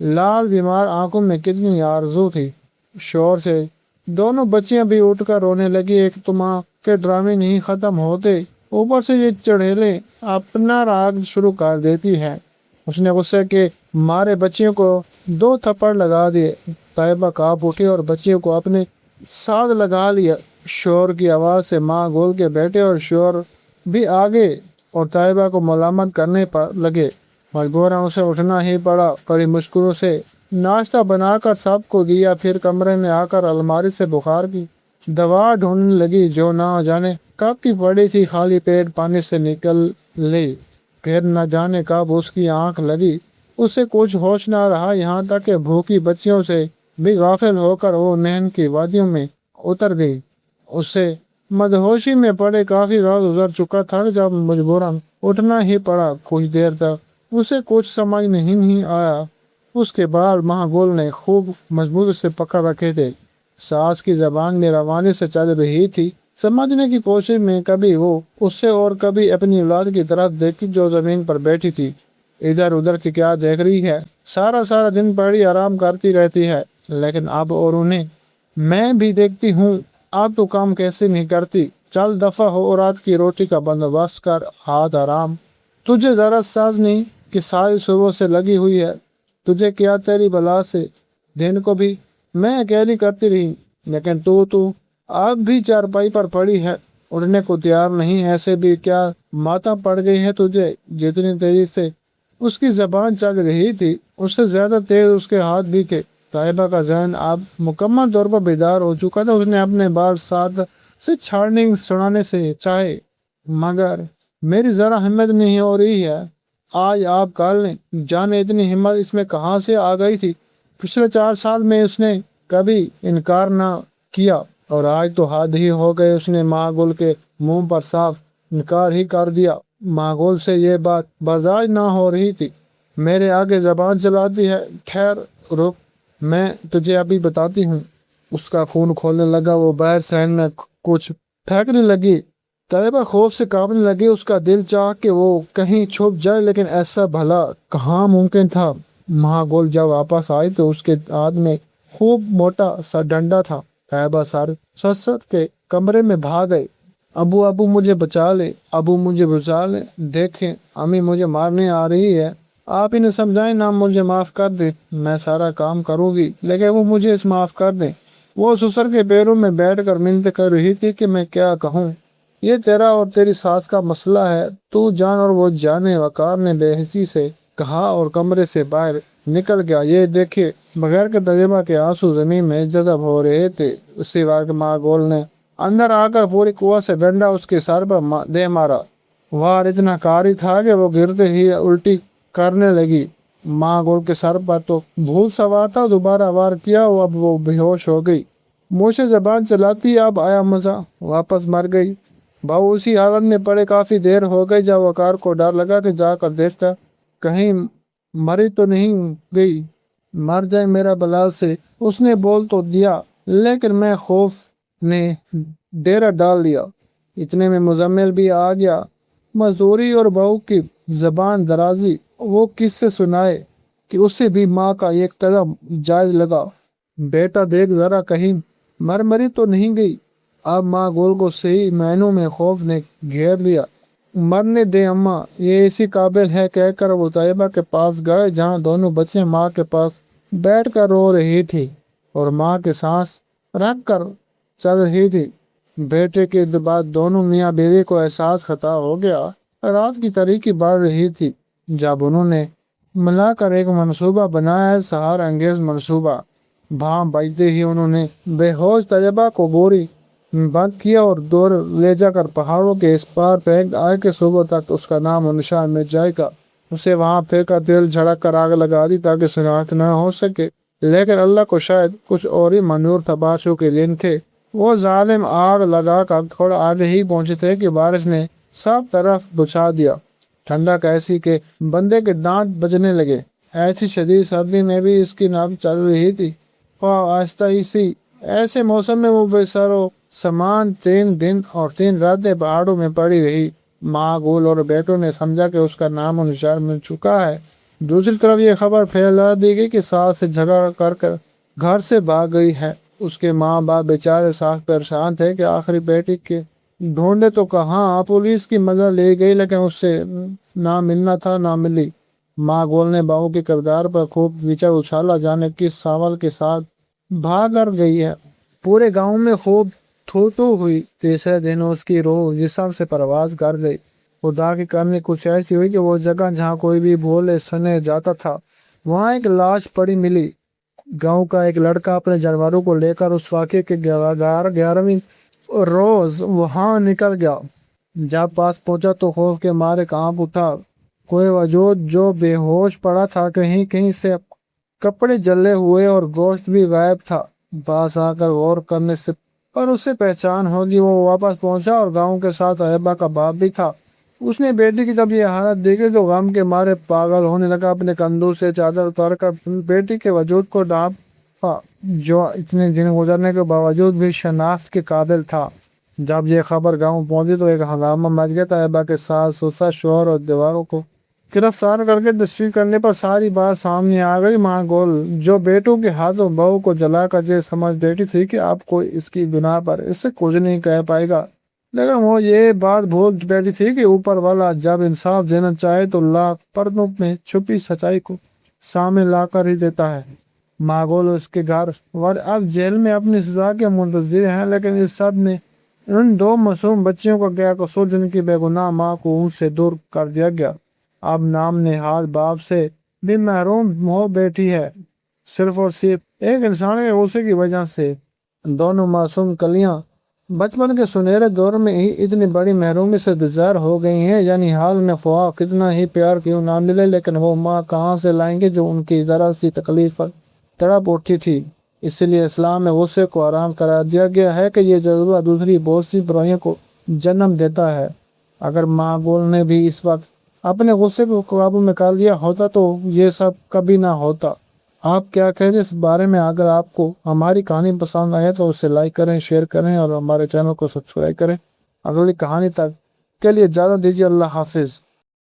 لال بیمار آنکھوں میں کتنی آرزو تھی۔ شور سے دونوں بچیاں بھی اٹھ کر رونے لگی۔ ایک تو ماں کے ڈرامے نہیں ختم ہوتے، اوپر سے یہ چڑھیلے اپنا راگ شروع کر دیتی ہے۔ اس نے غصے کے مارے بچیوں کو 2 تھپڑ لگا دیے۔ طیبہ کانپ اٹھی اور بچیوں کو اپنے ساتھ لگا لیا۔ شور کی آواز سے ماں گول کے بیٹے اور شور بھی آگے اور طیبہ کو ملامت کرنے پر لگے۔ مجبوراً اسے اٹھنا ہی پڑا۔ بڑی مشکلوں سے ناشتہ بنا کر سب کو دیا، پھر کمرے میں آ کر الماری سے بخار کی دوا ڈھونڈنے لگی جو نہ جانے کب کی پڑی تھی، خالی پیٹ پانی سے نکل لی۔ پھر نہ جانے کب اس کی آنکھ لگی، اسے کچھ ہوش نہ رہا، یہاں تک کہ بھوکی بچیوں سے بھی غافل ہو کر وہ نیند کی وادیوں میں اتر گئی۔ اسے مدہوشی میں پڑے کافی وقت گزر چکا تھا جب مجبوراً اٹھنا ہی پڑا۔ کچھ دیر تک اسے کچھ سمجھ نہیں آیا۔ اس کے بعد ماں گل نے خوب مضبوطی سے پکڑ رکھے تھے۔ ساس کی زبان میں روانی سے چل رہی تھی، سمجھنے کی کوشش میں کبھی وہ اس سے اور کبھی اپنی اولاد کی طرف دیکھی جو زمین پر بیٹھی تھی۔ ادھر ادھر کی کیا دیکھ رہی ہے، سارا دن پڑی آرام کرتی رہتی ہے، لیکن اب اور انہیں میں بھی دیکھتی ہوں، اب تو کام کیسے نہیں کرتی، چل دفعہ ہو، رات کی روٹی کا بندوبست کر، ہاتھ آرام۔ تجھے ذرا ساز نہیں کہ ساری صبح سے لگی ہوئی ہے، تجھے کیا تیری بلا سے، دن کو بھی میں اکیلی کرتی رہی، لیکن تو اب بھی چارپائی پر پڑی ہے، اڑنے کو تیار نہیں، ایسے بھی کیا ماتا پڑ گئی ہے تجھے۔ جتنی تیزی سے اس کی زبان چل رہی تھی، اس سے زیادہ تیز اس کے ہاتھ بھی تھے۔ طیبہ کا ذہن اب مکمل طور پر بیدار ہو چکا تھا۔ اس نے اپنے بال ساتھ سے چھڑانے سے چاہے، مگر میری ذرا ہمت نہیں ہو رہی ہے، آج آپ کال لیں، جانے اتنی ہمت اس میں کہاں سے آ گئی تھی۔ پچھلے 4 سال میں اس نے کبھی انکار نہ کیا اور آج تو حد ہی ہو گئے، اس نے ماں گل کے منہ پر صاف انکار ہی کر دیا۔ ماں گل سے یہ بات برداشت نہ ہو رہی تھی۔ میرے آگے زبان چلاتی ہے، خیر رک، میں تجھے ابھی بتاتی ہوں۔ اس کا خون کھولنے لگا، وہ باہر صحن میں کچھ پھینکنے لگی۔ طیبہ خوف سے کانپنے لگی، اس کا دل چاہ کہ وہ کہیں چھپ جائے، لیکن ایسا بھلا کہاں ممکن تھا۔ ماں گل جب واپس آئی تو اس کے ہاتھ میں خوب موٹا سا ڈنڈا تھا۔ طیبہ سر کے کمرے میں بھاگ گئی۔ ابو مجھے بچا لے، ابو مجھے بچا لے، دیکھیں امی مجھے مارنے آ رہی ہے، آپ انہیں سمجھائیں نا، مجھے معاف کر دیں، میں سارا کام کروں گی لیکن وہ مجھے معاف کر دیں۔ وہ سسر کے پیروں میں بیٹھ کر منت کر رہی تھی کہ میں کیا کہوں، یہ تیرا اور تیری ساس کا مسئلہ ہے، تو جان اور وہ جانے، وقار نے بے حسی سے کہا اور کمرے سے باہر نکل گیا۔ یہ دیکھے بغیر کہ طیبہ کے آنسو زمین میں جذب ہو رہے تھے، اسی وقت ماں گول نے اندر آ کر پوری قوت سے ڈنڈا اس کے سر پر دے مارا۔ وار اتنا کاری تھا کہ وہ گرتے ہی الٹی کرنے لگی۔ ماں گول کے سر پر تو بھوت سوار تھا، دوبارہ وار کیا، اب وہ بے ہوش ہو گئی، منہ سے زبان چلاتی، اب آیا مزہ، واپس مر گئی۔ بہو اسی حالت میں پڑے کافی دیر ہو گئی، جب وقار کو ڈر لگا کہ جا کر دیکھتا کہیں مری تو نہیں گئی، مر جائے میرا بلا سے۔ اس نے بول تو دیا لیکن میں خوف نے ڈیرا ڈال لیا۔ اتنے میں مزمل بھی آ گیا۔ مزدوری اور بہو کی زبان درازی وہ کس سے سنائے کہ اسے بھی ماں کا ایک قدم جائز لگا۔ بیٹا دیکھ ذرا کہیں مری تو نہیں گئی۔ اب ماں گول کو صحیح معنوں میں خوف نے گھیر لیا۔ مرنے دے اماں، یہ اسی قابل ہے، کہہ کر وہ طیبہ کے پاس گئے جہاں دونوں بچے ماں کے پاس بیٹھ کر رو رہی تھی اور ماں کے سانس رکھ کر چل رہی تھی۔ بیٹے کے بعد دونوں میاں بیوی کو احساس خطا ہو گیا۔ رات کی تاریکی بڑھ رہی تھی جب انہوں نے ملا کر ایک منصوبہ بنایا ہے، سحر انگیز منصوبہ۔ بھام بجتے ہی انہوں نے بے ہوش طیبہ کو بوری بند کیا اور دور لے جا کر پہاڑوں کے اس پار پھینک آئے کہ صبح تک اس کا نام و نشان مٹ جائے گا۔ اسے وہاں پھینکا، تیل جھڑک کر آگ لگا دی تاکہ شناخت نہ ہو سکے، لیکن اللہ کو شاید کچھ اور ہی منظور تھا، بارشوں کے دن تھے، وہ ظالم آگ لگا کر تھوڑا آگے ہی پہنچے تھے کہ بارش نے سب طرف بچھا دیا۔ ٹھنڈک ایسی کہ بندے کے دانت بجنے لگے، ایسی شدید سردی میں بھی اس کی نبض چل رہی تھی، آہستہ سی۔ ایسے موسم میں وہ بے سر و سامان 3 دن اور 3 راتیں پہاڑوں میں پڑی رہی۔ ماں گول اور بیٹوں نے سمجھا کہ اس کا نام و نشان مل چکا ہے، دوسری طرف یہ خبر پھیلا دی گئی کہ ساس سے جھگڑا کر گھر سے بھاگ گئی ہے۔ اس کے ماں باپ بیچارے سخت پریشان تھے کہ آخری بیٹی کے ڈھونڈے تو کہاں، پولیس کی مدد لے گئی لیکن اس سے نہ ملنا تھا نہ ملی۔ ماں گول نے بہو کے کردار پر خوب وچار اچھالا، جانے کس ساول کے ساتھ بھاگ کر گئی ہے۔ پورے گاؤں میں خوب تھو تو ہوئی۔ تیسرے دن اس کی روح جسم سے پرواز کر گئی۔ خدا کی کرنی کچھ ایسی ہوئی کہ وہ جگہ جہاں کوئی بھی بھولے سنے جاتا تھا وہاں ایک لاش پڑی ملی۔ گاؤں کا ایک لڑکا اپنے جانوروں کو لے کر اس واقعے کے 11ویں روز وہاں نکل گیا۔ جب پاس پہنچا تو خوف کے مارے کانپ اٹھا۔ کوئی وجود جو بے ہوش پڑا تھا، کہیں کہیں سے کپڑے جلے ہوئے اور گوشت بھی غائب تھا۔ پاس آ کر غور کرنے سے پر اسے پہچان ہوگی۔ وہ واپس پہنچا اور گاؤں کے ساتھ ایبا کا باپ بھی تھا۔ اس نے بیٹی کی جب یہ حالت دیکھی تو غم کے مارے پاگل ہونے لگا۔ اپنے کندھوں سے چادر اتار کر بیٹی کے وجود کو ڈھانپا، جو اتنے دن گزرنے کے باوجود بھی شناخت کے قابل تھا۔ جب یہ خبر گاؤں پہنچی تو ایک ہنگامہ مچ گیا تھا۔ ایبا کے ساس سسر شوہر اور دیواروں کو گرفتار کر کے تشریح کرنے پر ساری بات سامنے آ گئی۔ ماں گول جو بیٹوں کے ہاتھوں بہو کو جلا کر یہ سمجھ بیٹھی تھی کہ اب کوئی اس کی گناہ پر اس سے کچھ نہیں کہہ پائے گا، لیکن وہ یہ بات بھول بیٹھی تھی کہ اوپر والا جب انصاف دینا چاہے تو لاکھ پردوں میں چھپی سچائی کو سامنے لا کر ہی دیتا ہے۔ ماں گول اس کے گھر ور اب جیل میں اپنی سزا کے منتظر ہیں، لیکن اس سب میں ان دو معصوم بچیوں کا کیا قصور جن کی بے گناہ ماں کو ان سے دور کر دیا گیا؟ اب نام نہاد باپ سے بھی محروم ہو بیٹھی ہے، صرف اور صرف ایک انسان کے غصے کی وجہ سے۔ دونوں معصوم کلیاں بچپن کے سنہرے دور میں ہی اتنی بڑی محرومی سے دوچار ہو گئی ہیں، یعنی حال میں خواہ کتنا ہی پیار کیوں نہ ملے لیکن وہ ماں کہاں سے لائیں گے جو ان کی ذرا سی تکلیف پر تڑپ اٹھی تھی۔ اسی لیے اسلام میں غصے کو حرام قرار دیا گیا ہے کہ یہ جذبہ دوسری بہت سی برائیوں کو جنم دیتا ہے۔ اگر ماں گول نے بھی اس وقت اپنے غصے کو قابو میں کر لیا ہوتا تو یہ سب کبھی نہ ہوتا۔ آپ کیا کہتے ہیں اس بارے میں؟ اگر آپ کو ہماری کہانی پسند آئے تو اسے لائک کریں، شیئر کریں اور ہمارے چینل کو سبسکرائب کریں۔ اگلی کہانی تک کے لیے اجازت دیجیے۔ اللہ حافظ۔